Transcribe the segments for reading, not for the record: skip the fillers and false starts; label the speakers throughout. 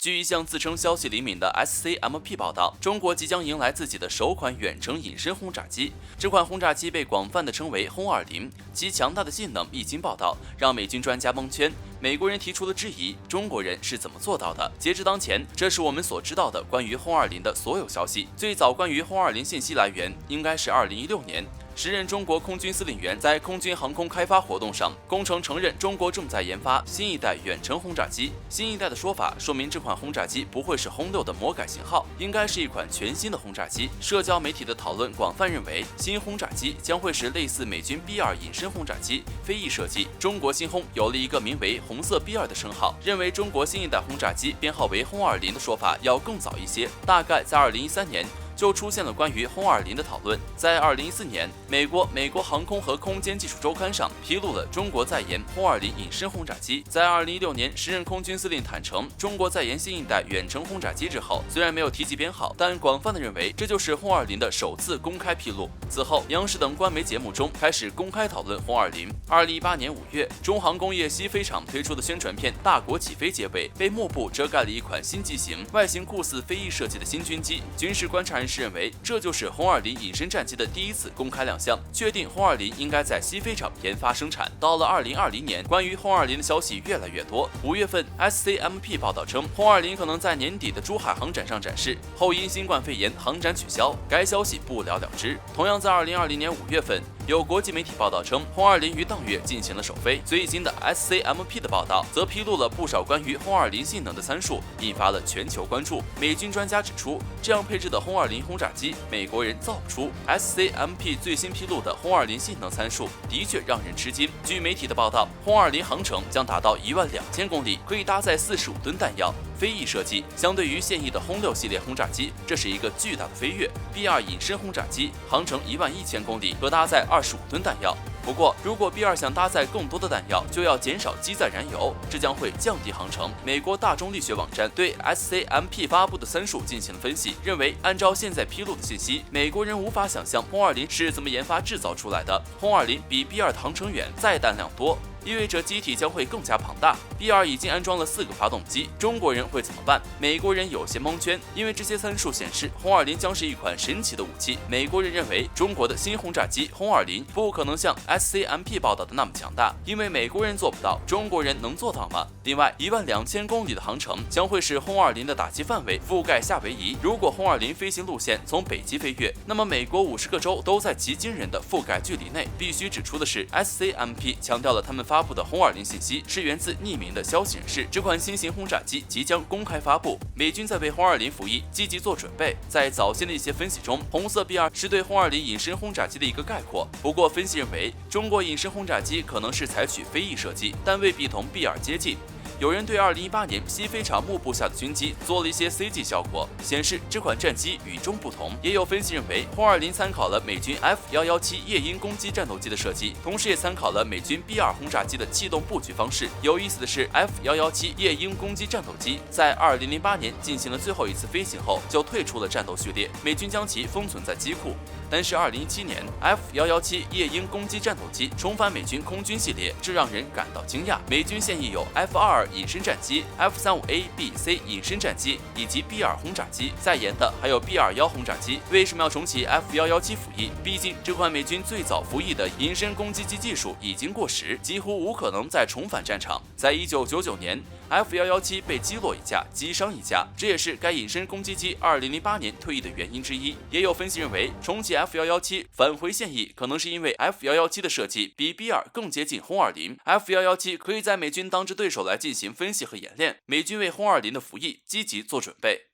Speaker 1: 据一项自称消息灵敏的 SCMP 报道，中国即将迎来自己的首款远程隐身轰炸机。这款轰炸机被广泛地称为轰20，其强大的性能一经报道，让美军专家蒙圈。美国人提出了质疑：中国人是怎么做到的？截至当前，这是我们所知道的关于轰20的所有消息。最早关于轰20信息来源应该是2016年。时任中国空军司令员在空军航空开发活动上，公称承认中国正在研发新一代远程轰炸机。新一代的说法说明这款轰炸机不会是轰6的魔改型号，应该是一款全新的轰炸机。社交媒体的讨论广泛认为，新轰炸机将会是类似美军 B2 隐身轰炸机，非裔设计。中国新轰有了一个名为红色 B2 的称号，认为中国新一代轰炸机编号为轰20的说法要更早一些，大概在2013年。就出现了关于轰20的讨论。在2014年，美国航空和空间技术周刊上披露了中国在研轰20隐身轰炸机。在2016年，时任空军司令坦诚，中国在研新一代远程轰炸机之后，虽然没有提及编号，但广泛的认为这就是轰20的首次公开披露。此后，央视等官媒节目中开始公开讨论轰20。2018年5月，中航工业西飞场推出的宣传片《大国起飞》结尾被幕布遮盖了一款新机型，外形酷似飞翼设计的新军机。军事观察人士认为，这就是轰20隐身战机的第一次公开亮相，确定轰20应该在西飞场研发生产。到了2020年，关于轰20的消息越来越多。5月份 ，SCMP 报道称，轰20可能在年底的珠海航展上展示，后因新冠肺炎航展取消，该消息不了了之。同样在2020年5月份，有国际媒体报道称，轰20于当月进行了首飞。最新的 SCMP 的报道则披露了不少关于轰20性能的参数，引发了全球关注。美军专家指出，这样配置的轰20轰炸机，美国人造不出。SCMP 最新披露的轰20性能参数的确让人吃惊。据媒体的报道，轰20航程将达到12000公里，可以搭载45吨弹药。飞翼设计，相对于现役的轰6系列轰炸机，这是一个巨大的飞跃。B2 隐身轰炸机航程11000公里，可搭载25吨弹药。不过，如果 B2 想搭载更多的弹药，就要减少机载燃油，这将会降低航程。美国大众力学网站对 SCMP 发布的参数进行了分析，认为按照现在披露的信息，美国人无法想象轰20是怎么研发制造出来的。轰20比 B2 的航程远，载弹量多，意味着机体将会更加庞大。B2 已经安装了4个发动机，中国人会怎么办？美国人有些蒙圈，因为这些参数显示轰20将是一款神奇的武器。美国人认为中国的新轰炸机轰20不可能像 SCMP 报道的那么强大，因为美国人做不到，中国人能做到吗？另外，12000公里的航程将会使轰20的打击范围覆盖夏威夷。如果轰20飞行路线从北极飞越，那么美国50个州都在其惊人的覆盖距离内。必须指出的是 ，SCMP 强调了他们发布的轰20信息是源自匿名的消息人士。这款新型轰炸机即将公开发布，美军在为轰20服役积极做准备。在早先的一些分析中，红色 B2 是对轰20隐身轰炸机的一个概括。不过，分析认为，中国隐身轰炸机可能是采取飞翼设计，但未必同 B2 接近。有人对2018年西飞场幕布下的军机做了一些 CG 效果，显示这款战机与众不同。也有分析认为，轰20参考了美军 F117夜鹰攻击战斗机的设计，同时也参考了美军 B2 轰炸机的气动布局方式。有意思的是 ，F117夜鹰攻击战斗机在2008年进行了最后一次飞行后就退出了战斗序列，美军将其封存在机库。但是2017年 F117夜鹰攻击战斗机重返美军空军系列，这让人感到惊讶。美军现役有 F22隐身战机、F35A、B、C 隐身战机以及 B2 轰炸机，在研的还有 B21轰炸机。为什么要重启 F117服役？毕竟这款美军最早服役的隐身攻击机技术已经过时，几乎无可能再重返战场。在1999年 ，F117被击落一架，击伤一架，这也是该隐身攻击机2008年退役的原因之一。也有分析认为，重启 F117返回现役，可能是因为 F117的设计比 B2 更接近轰20。F117可以在美军当着对手来进行分析和演练，美军为轰20的服役积极做准备。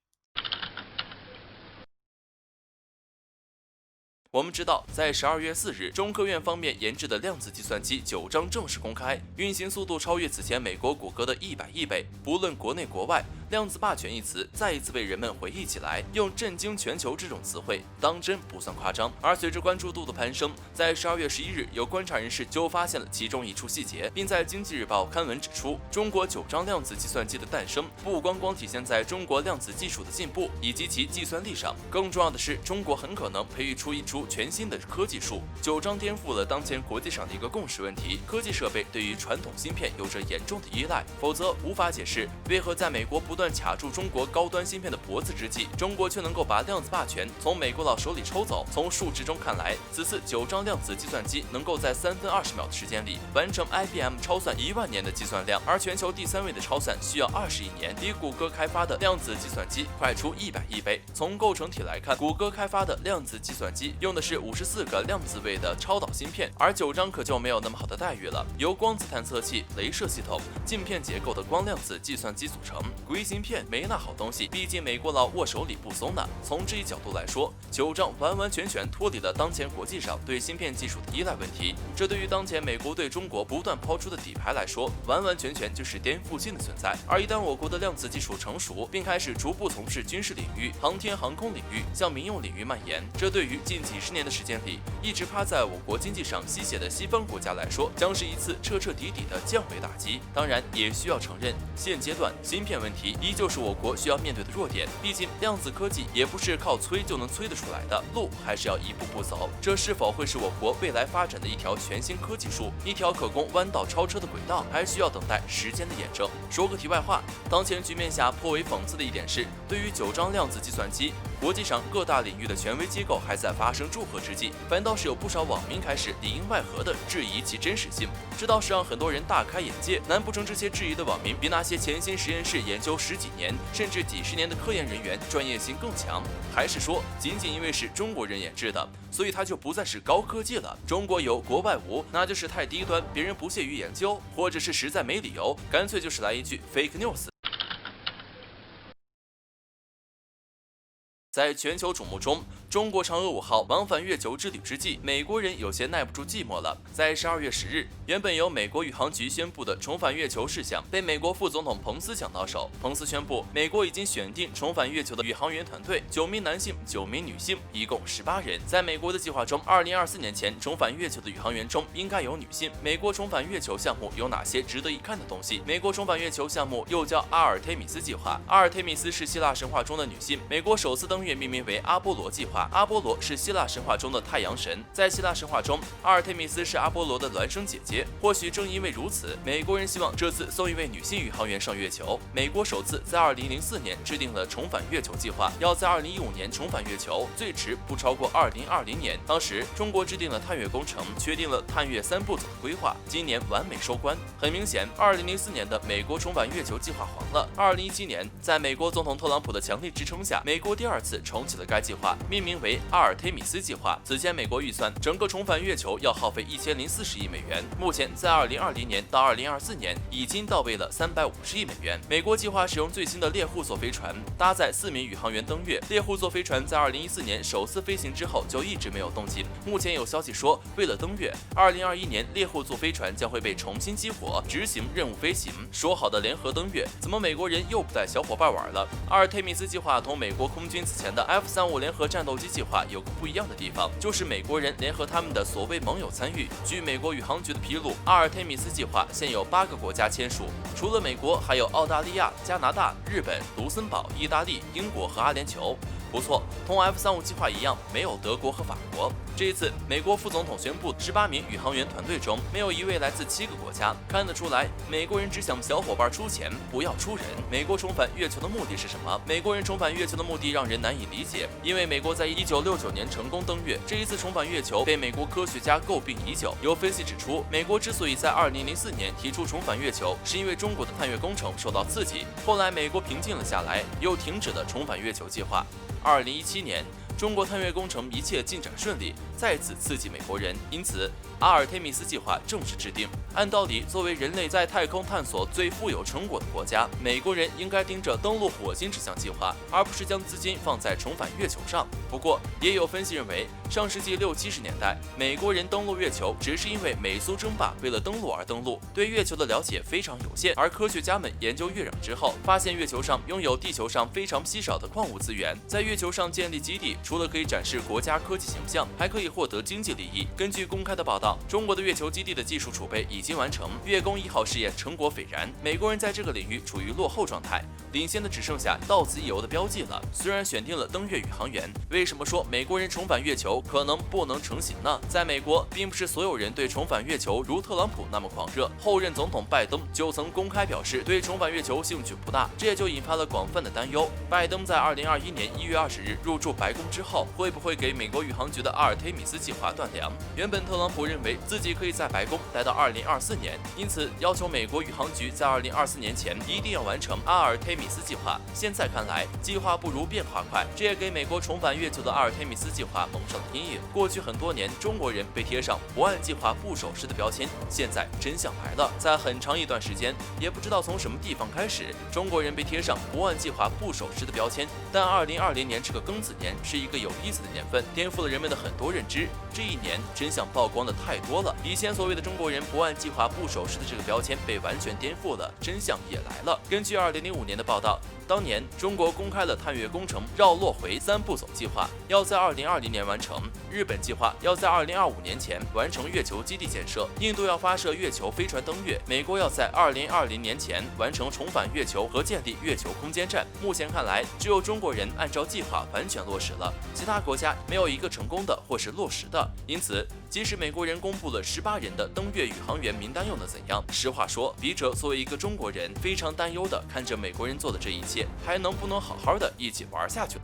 Speaker 1: 我们知道，在12月4日，中科院方面研制的量子计算机9章正式公开，运行速度超越此前美国谷歌的100亿倍。不论国内国外，量子霸权一词再一次被人们回忆起来，用震惊全球这种词汇当真不算夸张。而随着关注度的攀升，在12月11日，有观察人士就发现了其中一处细节，并在经济日报刊文指出，中国9章量子计算机的诞生不光体现在中国量子技术的进步以及其计算力上，更重要的是，中国很可能培育出一出全新的科技树。9章颠覆了当前国际上的一个共识问题：科技设备对于传统芯片有着严重的依赖，否则无法解释为何在美国不断断卡住中国高端芯片的脖子之际，中国却能够把量子霸权从美国佬手里抽走。从数值中看来，此次9张量子计算机能够在3分20秒的时间里完成 IBM 超算1万年的计算量，而全球第3位的超算需要20亿年，比谷歌开发的量子计算机快出100亿倍。从构成体来看，谷歌开发的量子计算机用的是54个量子位的超导芯片，而9张可就没有那么好的待遇了，由光子探测器、镭射系统、镜片结构的光量子计算机组成。硅芯片没那好东西，毕竟美国佬握手里不松呢。从这一角度来说，9张完完全全脱离了当前国际上对芯片技术的依赖问题。这对于当前美国对中国不断抛出的底牌来说，完完全全就是颠覆性的存在。而一旦我国的量子技术成熟，并开始逐步从事军事领域、航天航空领域向民用领域蔓延，这对于近几十年的时间里一直趴在我国经济上吸血的西方国家来说，将是一次彻彻底底的降维打击。当然，也需要承认，现阶段芯片问题依旧是我国需要面对的弱点。毕竟，量子科技也不是靠催就能催得出来的，路还是要一步步走。这是否会是我国未来发展的一条全新科技树，一条可供弯道超车的轨道，还需要等待时间的验证。说个题外话，当前局面下颇为讽刺的一点是，对于9张量子计算机，国际上各大领域的权威机构还在发生祝贺之际，反倒是有不少网民开始里应外合地质疑其真实性，这倒是让很多人大开眼界。难不成这些质疑的网民比那些潜心实验室研究10几年甚至几10年的科研人员专业性更强？还是说，仅仅因为是中国人研制的，所以它就不再是高科技了？中国有国外无，那就是太低端，别人不屑于研究，或者是实在没理由，干脆就是来一句 fake news。在全球瞩目中，中国嫦娥5号往返月球之旅之际，美国人有些耐不住寂寞了。在12月10日，原本由美国宇航局宣布的重返月球事项被美国副总统彭斯抢到手。彭斯宣布，美国已经选定重返月球的宇航员团队，9名男性，9名女性，一共18人。在美国的计划中，2024年前重返月球的宇航员中应该有女性。美国重返月球项目有哪些值得一看的东西？美国重返月球项目又叫阿尔忒弥斯计划。阿尔忒弥斯是希腊神话中的女性，美国首次登月命名为阿波罗计划。阿波罗是希腊神话中的太阳神，在希腊神话中，阿尔忒弥斯是阿波罗的孪生姐姐。或许正因为如此，美国人希望这次送一位女性宇航员上月球。美国首次在2004年制定了重返月球计划，要在2015年重返月球，最迟不超过2020年。当时，中国制定了探月工程，确定了探月3步走的规划，今年完美收官。很明显，2004年的美国重返月球计划黄了。2017年，在美国总统特朗普的强力支撑下，美国第2次重启了该计划，命名为阿尔忒弥斯计划。此前，美国预算整个重返月球要耗费1040亿美元，目前在2020年到2024年已经到位了350亿美元。美国计划使用最新的猎户座飞船，搭载4名宇航员登月。猎户座飞船在2014年首次飞行之后就一直没有动静。目前有消息说，为了登月，2021年猎户座飞船将会被重新激活，执行任务飞行。说好的联合登月，怎么美国人又不带小伙伴玩了？阿尔忒弥斯计划同美国空军此前的 F-35联合战斗机计划有个不一样的地方，就是美国人联合他们的所谓盟友参与。据美国宇航局的披露，阿尔忒弥斯计划现有8个国家签署，除了美国，还有澳大利亚、加拿大、日本、卢森堡、意大利、英国和阿联酋。不错，同 F-35计划一样，没有德国和法国。这一次，美国副总统宣布，18名宇航员团队中没有一位来自7个国家。看得出来，美国人只想小伙伴出钱，不要出人。美国重返月球的目的是什么？美国人重返月球的目的让人难以理解，因为美国在1969年成功登月，这一次重返月球被美国科学家诟病已久。有分析指出，美国之所以在2004年提出重返月球，是因为中国的探月工程受到刺激，后来美国平静了下来，又停止了重返月球计划。2017年，中国探月工程一切进展顺利，再次刺激美国人，因此阿尔忒弥斯计划正式制定。按道理，作为人类在太空探索最富有成果的国家，美国人应该盯着登陆火星这项计划，而不是将资金放在重返月球上。不过，也有分析认为，上世纪60、70年代，美国人登陆月球只是因为美苏争霸，为了登陆而登陆，对月球的了解非常有限。而科学家们研究月壤之后，发现月球上拥有地球上非常稀少的矿物资源，在月球上建立基地，除了可以展示国家科技形象，还可以以获得经济利益。根据公开的报道，中国的月球基地的技术储备已经完成，月宫1号试验成果斐然。美国人在这个领域处于落后状态，领先的只剩下到此一游的标记了。虽然选定了登月宇航员，为什么说美国人重返月球可能不能成型呢？在美国，并不是所有人对重返月球如特朗普那么狂热。后任总统拜登就曾公开表示对重返月球兴趣不大，这也就引发了广泛的担忧。拜登在2021年1月20日入驻白宫之后，会不会给美国宇航局的阿尔忒弥斯计划断粮？原本特朗普认为自己可以在白宫待到2024年，因此要求美国宇航局在2024年前一定要完成阿尔忒弥斯计划。现在看来，计划不如变化快，这也给美国重返月球的阿尔忒弥斯计划蒙上了阴影。过去很多年，中国人被贴上不按计划不守时的标签，现在真相来了。在很长一段时间，也不知道从什么地方开始，中国人被贴上不按计划不守时的标签。但2020年这个庚子年是一个有意思的年份，颠覆了人们的很多认知。这一年真相曝光的太多了，以前所谓的中国人不按计划不守时的这个标签被完全颠覆了，真相也来了。根据2005年的报道，当年中国公开了探月工程绕落回3步走计划，要在2020年完成；日本计划要在2025年前完成月球基地建设；印度要发射月球飞船登月；美国要在2020年前完成重返月球和建立月球空间站。目前看来，只有中国人按照计划完全落实了，其他国家没有一个成功的或是落实的。因此，即使美国人公布了18人的登月宇航员名单又能怎样？实话说，笔者作为一个中国人，非常担忧的看着美国人做的这一切，还能不能好好的一起玩下去？